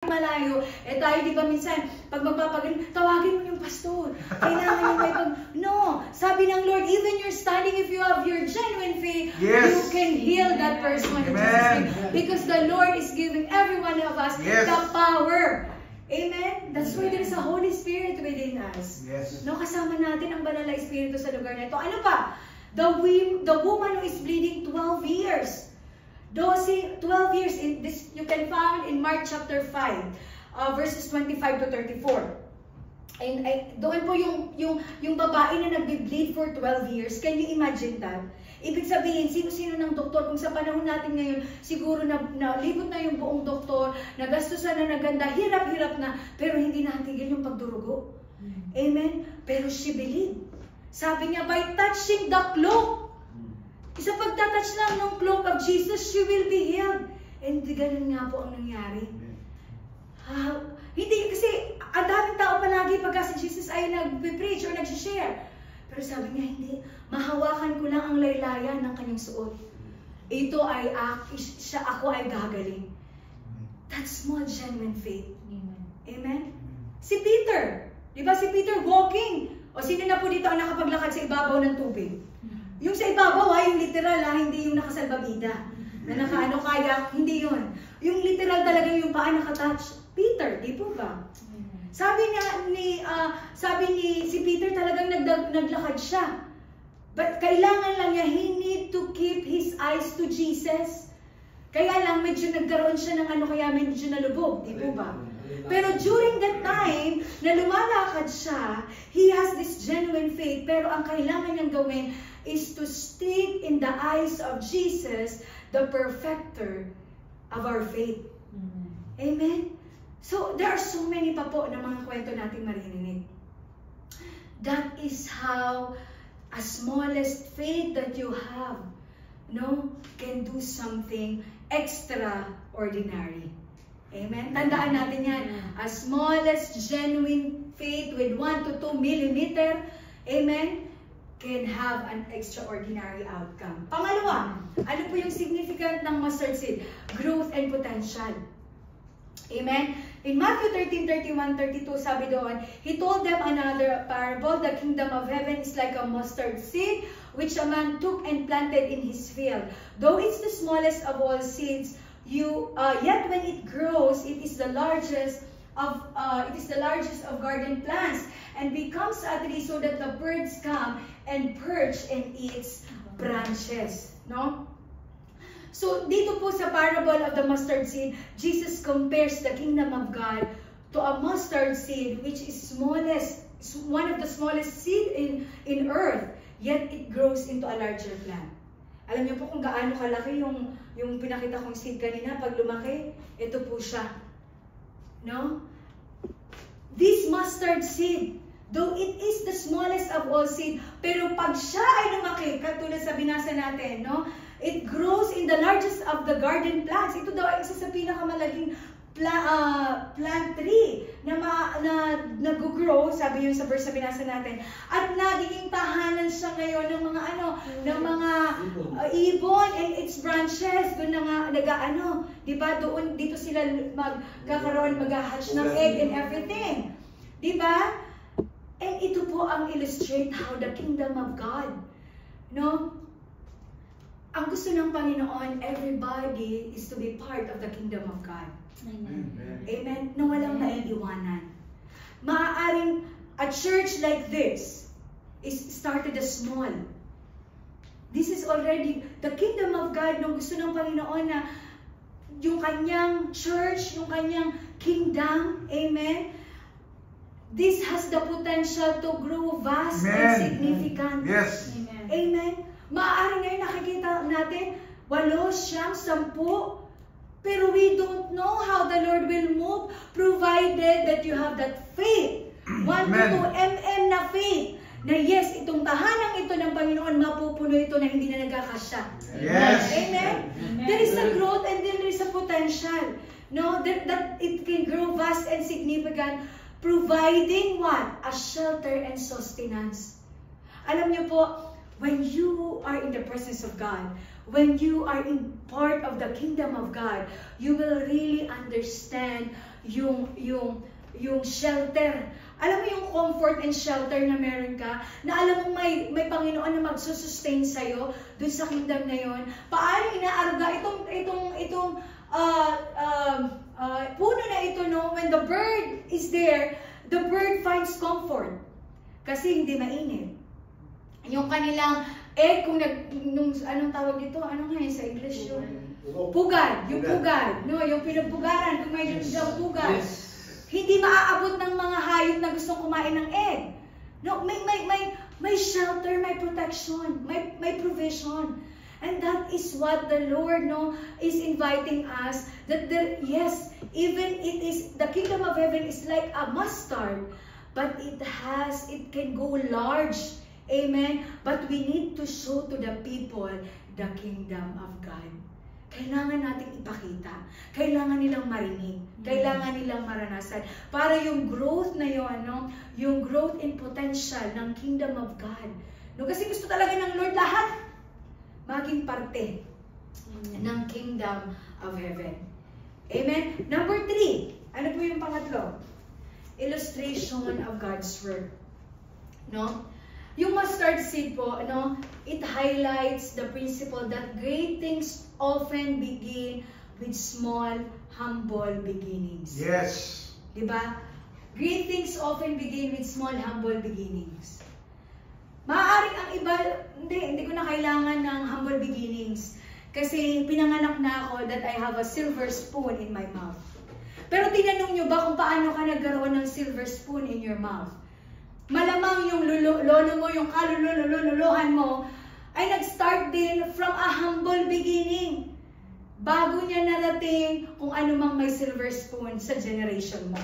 malayo, tayo di ba minsan, pag magpapagaling, tawagin mo yung pastor. Kailangan yung may no, sabi ng Lord, even you're standing, if you have your genuine faith, you can heal that person. Because the Lord is giving every one of us the power. Amen? That's why there is a Holy Spirit within us. No, kasama natin ang banal na Espiritu sa lugar na ito. Ano pa? The woman who is bleeding 12 years. Those 12 years, in this you can find in Mark chapter 5, verses 25 to 34. And doon po yung babae na nagbe-bleed for 12 years. Can you imagine that? Ibig sabihin, sino-sino ng doktor, kung sa panahon natin ngayon, siguro nalibot na yung buong doktor, nagastusan na naganda, hirap-hirap na, pero hindi natigil yung pagdurugo. Amen? Pero she believed. Sabi niya, by touching the cloak, isa pagtatouch lang ng cloak of Jesus, she will be healed. And ganun nga po ang nangyari. Hindi, kasi ang daming tao palagi pagka si Jesus ay nag-preach or nag-share. Pero sabi niya, hindi. Mahawakan ko lang ang laylayan ng kanyang suot. Ito ay ako ay gagaling. That's small genuine faith. Amen? Si Peter. Di ba si Peter walking? O sino na po dito ang nakapaglakad sa ibabaw ng tubig? Yung sa ibabaw yung literal hindi yung nakasalbabida. Na nakaano kayak, hindi yun. Yung literal talaga yung paa nakatouch. Peter, di po ba? Sabi ni si Peter talagang naglakad siya. But kailangan lang niya, he need to keep his eyes to Jesus. Kaya lang medyo nagkaroon siya ng kaya medyo nalubog, di po ba? Pero during that time, na lumalakad siya, he has this genuine faith. Pero ang kailangan niyang gawin is to stick in the eyes of Jesus, the perfecter of our faith. Amen? So, there are so many pa po na mga kwento natin maririnig. That is how a smallest faith that you have, can do something extraordinary. Amen? Tandaan natin yan. A smallest genuine faith with 1 to 2 millimeter, amen, can have an extraordinary outcome. Pangalawa, ano po yung significant ng mustard seed? Growth and potential. Amen? In Matthew 13:31-32, sabi doon, He told them another parable, the kingdom of heaven is like a mustard seed, which a man took and planted in his field. Though it's the smallest of all seeds, yet when it grows, it is the largest of garden plants, and becomes a tree so that the birds come and perch in its branches. No? So, dito po sa parable of the mustard seed, Jesus compares the kingdom of God to a mustard seed, which is one of the smallest seed in earth, yet it grows into a larger plant. Alam niyo po kung gaano kalaki yung pinakita kong seed kanina, pag lumaki, ito po siya. No? This mustard seed, though it is the smallest of all seed, pero pag siya ay lumaki, katulad sa binasa natin, it grows in the largest of the garden plants. Ito daw ay isa sa pinakamalaking plant tree na nag-grow, sabi yun sa verse na binasa natin. At nagiging tahanan siya ngayon ng mga ibon and its branches. Doon na nga, diba? Dito sila mag-hatch ng egg and everything. Diba? And ito po ang illustrate how the kingdom of God, ang gusto ng Panginoon, everybody is to be part of the kingdom of God. Amen. Amen. Na walang maiiwanan. Maaaring a church like this is started as small. This is already the kingdom of God nung gusto ng Panginoon na yung kanyang church, yung kanyang kingdom, amen, this has the potential to grow vast and significant. Yes. Amen. Amen. Maaaring ngayon nakikita natin, 8, 9, 10, pero we don't know how the Lord will move provided that you have that faith. 1 to 2 mm na faith. Na yes, itong tahanang ito ng Panginoon, mapupuno ito na hindi na nagkakasya. Yes. Amen? There is a growth and then there is a potential. That it can grow vast and significant, providing what? A shelter and sustenance. Alam niyo po, when you are in the presence of God, when you are in part of the kingdom of God, you will really understand yung shelter. Alam mo yung comfort and shelter na meron ka, na alam mo may Panginoon na magsusustain sa'yo dun sa kingdom na yon. Paano inaarga itong puno na ito, no? When the bird is there, the bird finds comfort. Kasi hindi mainit. Yung kanilang egg, anong tawag dito? Ano nga yun sa English yun? Pugad. Yung pugad. No? Yung pinagpugaran, kung may diyang pugad. Yes. Hindi maaabot ng mga hayop na gustong kumain ng egg. No, may shelter, may protection, may provision. And that is what the Lord, no, is inviting us, that yes, even the kingdom of heaven is like a mustard, but it can go large. Amen. But we need to show to the people the kingdom of God. Kailangan nating ipakita. Kailangan nilang marinig. Kailangan nilang maranasan. Para yung growth na yun, no? Yung growth in potential ng kingdom of God. No? Kasi gusto talaga ng Lord lahat maging parte ng kingdom of heaven. Amen? Number 3. Ano po yung pangatlo? Illustration of God's word. No? Yung mustard seed po, no, it highlights the principle that great things often begin with small, humble beginnings. Yes. Diba? Great things often begin with small, humble beginnings. Maaaring ang iba, hindi ko na kailangan ng humble beginnings. Kasi pinanganak na ako that I have a silver spoon in my mouth. Pero tinanong nyo ba kung paano ka nagkaroon ng silver spoon in your mouth? Malamang yung lolo mo, yung kalululuhan mo, ay nag-start din from a humble beginning. Bago niya narating kung ano mang may silver spoon sa generation mo.